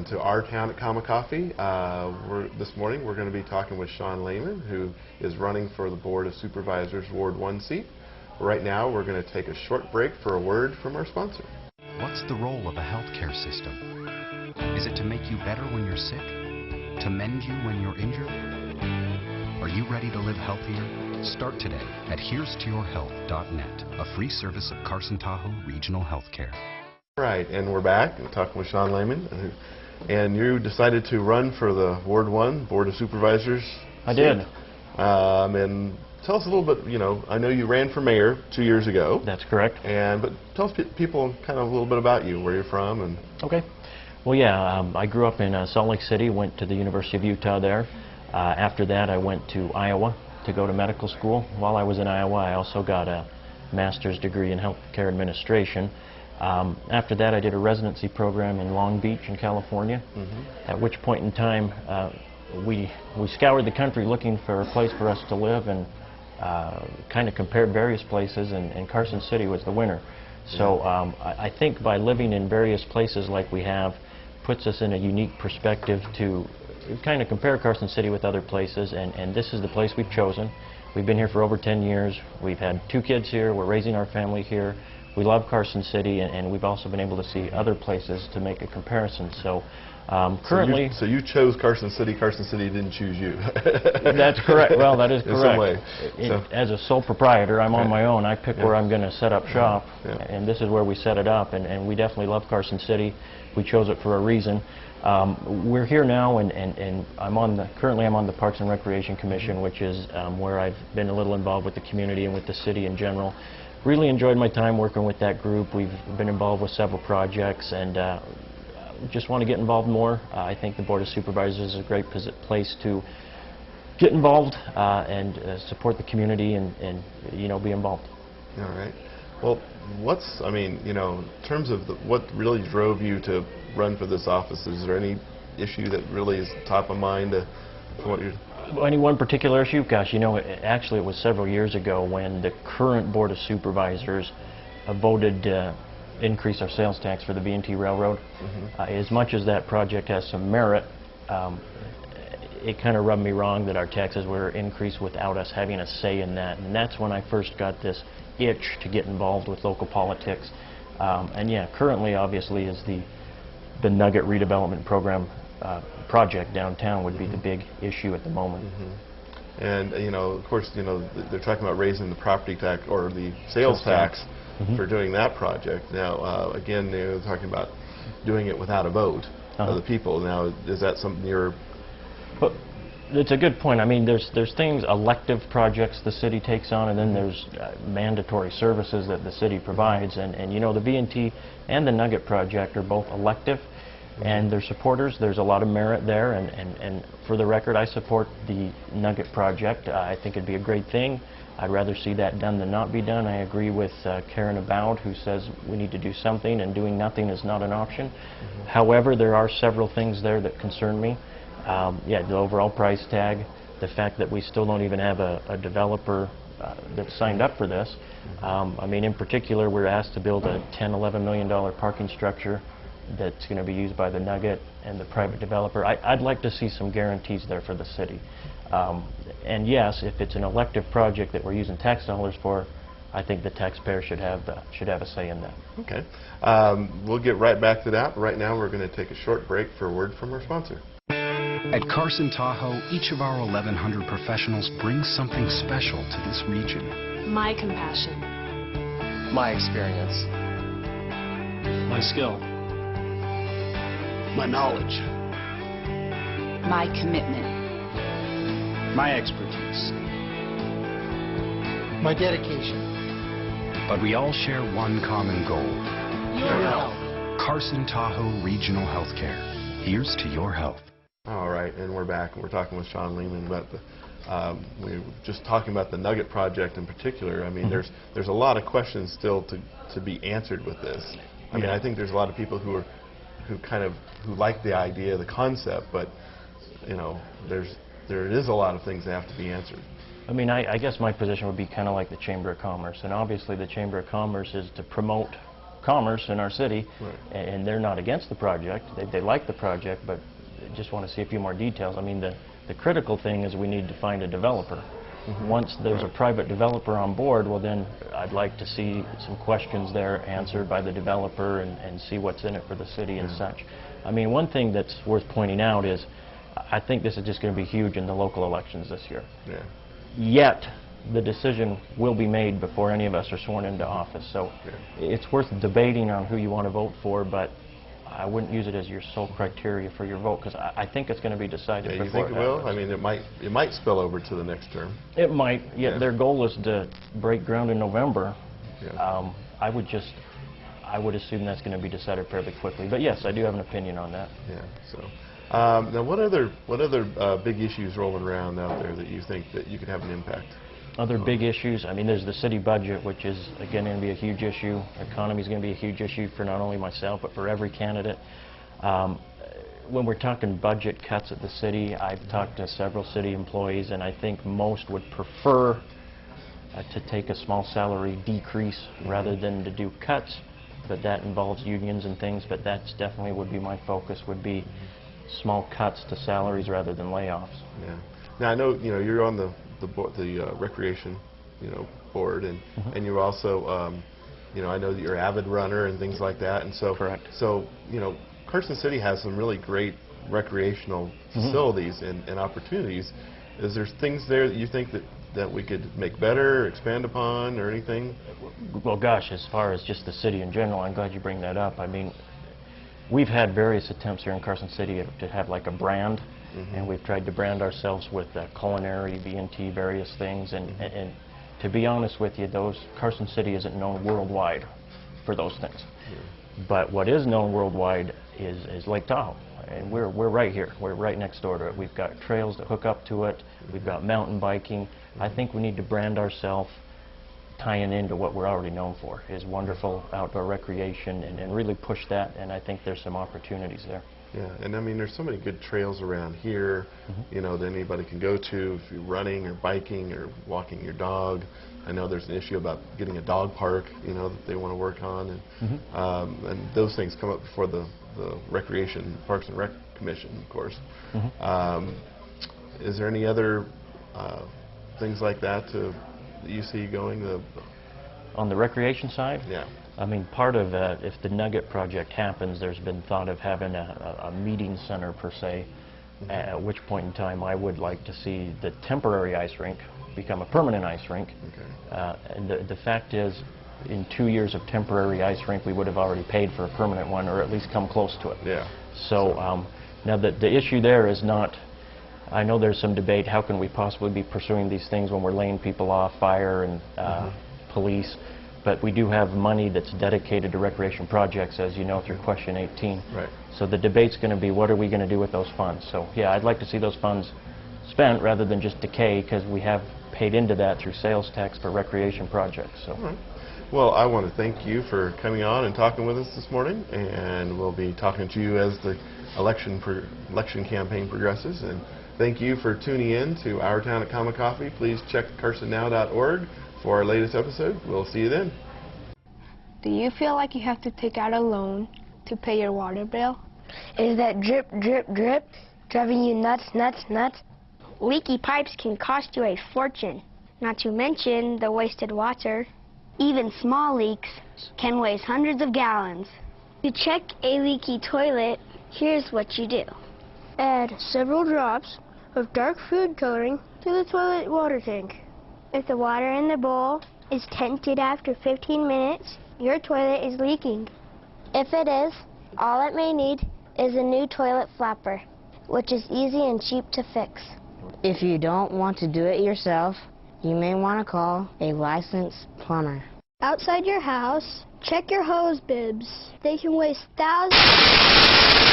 to Our Town at Comma Coffee. This morning we're going to be talking with Sean Lehmann, who is running for the Board of Supervisors Ward 1 seat. Right now we're going to take a short break for a word from our sponsor. What's the role of a healthcare system? Is it to make you better when you're sick? To mend you when you're injured? Are you ready to live healthier? Start today at herestoyourhealth.net, a free service of Carson Tahoe Regional Healthcare. Right, and we're back. We're talking with Sean Lehmann, and you decided to run for the Ward 1 Board of Supervisors. I did. And tell us a little bit, I know you ran for mayor 2 years ago. That's correct. But tell us people kind of a little bit about you, where you're from. And Okay. Well, yeah, I grew up in Salt Lake City, went to the University of Utah there. After that, I went to Iowa to go to medical school. While I was in Iowa, I also got a master's degree in healthcare administration. After that, I did a residency program in Long Beach in California, at which point in time we scoured the country looking for a place for us to live and kind of compared various places, and Carson City was the winner. So I think by living in various places like we have puts us in a unique perspective to kind of compare Carson City with other places, and this is the place we've chosen. We've been here for over 10 years. We've had 2 kids here. We're raising our family here. We love Carson City, and we've also been able to see other places to make a comparison. So currently... So you chose Carson City didn't choose you. That's correct. Well, that is correct. In some way. As a sole proprietor, I'm on my own. I pick where I'm going to set up shop, Yeah. and this is where we set it up, and we definitely love Carson City. We chose it for a reason. We're here now, and currently I'm on the Parks and Recreation Commission, which is where I've been a little involved with the community and with the city in general. Really enjoyed my time working with that group. We've been involved with several projects, and just want to get involved more. I think the Board of Supervisors is a great place to get involved and support the community and be involved. All right. Well, in terms of what really drove you to run for this office, is there any issue that really is top of mind for what you're... Any one particular issue? Gosh, actually it was several years ago when the current Board of Supervisors voted to increase our sales tax for the B&T Railroad. As much as that project has some merit, it kind of rubbed me wrong that our taxes were increased without us having a say in that. And that's when I first got this itch to get involved with local politics. And yeah, currently obviously is the Nugget redevelopment program project downtown would be the big issue at the moment. And of course, they're talking about raising the property tax or the sales tax for doing that project. Now, again, they're talking about doing it without a vote of the people. Now, is that something you're... But it's a good point. I mean, there's things, elective projects the city takes on, and then there's mandatory services that the city provides. And the B&T and the Nugget project are both elective, and their supporters. There's a lot of merit there, and for the record, I support the Nugget project. I think it'd be a great thing. I'd rather see that done than not be done. I agree with Karen Aboud, who says we need to do something, and doing nothing is not an option. However, there are several things there that concern me. Yeah, the overall price tag, the fact that we still don't even have a developer that's signed up for this. I mean, in particular, we're asked to build a $10–11 million parking structure that's going to be used by the Nugget and the private developer. I'd like to see some guarantees there for the city. And yes, if it's an elective project that we're using tax dollars for, I think the taxpayer should have a say in that. Okay. We'll get right back to that. Right now, we're going to take a short break for a word from our sponsor. At Carson Tahoe, each of our 1,100 professionals brings something special to this region. My compassion. My experience. My skill. My knowledge. My commitment. My expertise. My dedication. But we all share one common goal. Your health. Carson Tahoe Regional Healthcare. Here's to your health. All right, and we're back. We're talking with Sean Lehmann about we were just talking about the Nugget project in particular. I mean, there's a lot of questions still to be answered with this. I mean, I think there's a lot of people who like the idea, the concept, but there is a lot of things that have to be answered. I mean, I guess my position would be kind of like the Chamber of Commerce, and obviously the Chamber of Commerce is to promote commerce in our city, Right. and they're not against the project. They like the project, but they just want to see a few more details. I mean, the critical thing is we need to find a developer. Once there's a private developer on board, well then I'd like to see some questions there answered by the developer and see what's in it for the city and such. I mean, one thing that's worth pointing out is I think this is just going to be huge in the local elections this year. Yeah. Yet the decision will be made before any of us are sworn into office. So it's worth debating on who you want to vote for, but I wouldn't use it as your sole criteria for your vote, because I think it's going to be decided Yeah, you before think it will? happens. I mean, it might spill over to the next term. It might. Yeah, Yeah. their goal is to break ground in November. Yeah. I would assume that's going to be decided fairly quickly. But yes, I do have an opinion on that. Yeah. So, now what other big issues rolling around out there that you think that you could have an impact? Other big issues, I mean, there's the city budget, which is, again, going to be a huge issue. Economy is going to be a huge issue for not only myself, but for every candidate. When we're talking budget cuts at the city, I've talked to several city employees, and I think most would prefer to take a small salary decrease rather than to do cuts, but that involves unions and things, but that's definitely would be my focus, would be small cuts to salaries rather than layoffs. Yeah. Now I know you're on the recreation board, and you're also I know that you're an avid runner and things like that, and so Correct. So Carson City has some really great recreational facilities and opportunities. Is there things there that you think that we could make better, expand upon, or anything? Well, gosh, as far as just the city in general, I'm glad you bring that up. I mean, we've had various attempts here in Carson City to have like a brand, and we've tried to brand ourselves with culinary, B&T, various things, and to be honest with you, Carson City isn't known worldwide for those things. But what is known worldwide is Lake Tahoe, and we're right here. We're right next door to it. We've got trails that hook up to it. We've got mountain biking. I think we need to brand ourselves tying into what we're already known for, is wonderful outdoor recreation, and really push that, and I think there's some opportunities there. Yeah, and I mean, there's so many good trails around here, that anybody can go to if you're running or biking or walking your dog. I know there's an issue about getting a dog park, that they want to work on, and those things come up before the Recreation, Parks and Rec Commission, of course. Is there any other things like that that you see going? On the recreation side? Yeah. I mean, part of if the Nugget project happens, there's been thought of having a meeting center per se, at which point in time I would like to see the temporary ice rink become a permanent ice rink. Okay. And the fact is, in 2 years of temporary ice rink, we would have already paid for a permanent one, or at least come close to it. Yeah. So now the issue there is not, I know there's some debate, how can we possibly be pursuing these things when we're laying people off, fire and police, but we do have money that's dedicated to recreation projects, as you know, through question 18. Right. So the debate's going to be, what are we going to do with those funds? So yeah, I'd like to see those funds spent rather than just decay, because we have paid into that through sales tax for recreation projects. So. All right. Well, I want to thank you for coming on and talking with us this morning, and we'll be talking to you as the election campaign progresses. And thank you for tuning in to Our Town at Common Coffee. Please check carsonnow.org for our latest episode. We'll see you then. Do you feel like you have to take out a loan to pay your water bill? Is that drip, drip, drip driving you nuts, nuts, nuts? Leaky pipes can cost you a fortune, not to mention the wasted water. Even small leaks can waste hundreds of gallons. To check a leaky toilet, here's what you do. Add several drops of dark food coloring to the toilet water tank. If the water in the bowl is tinted after 15 minutes, your toilet is leaking. If it is, all it may need is a new toilet flapper, which is easy and cheap to fix. If you don't want to do it yourself, you may want to call a licensed plumber. Outside your house, check your hose bibs. They can waste thousands.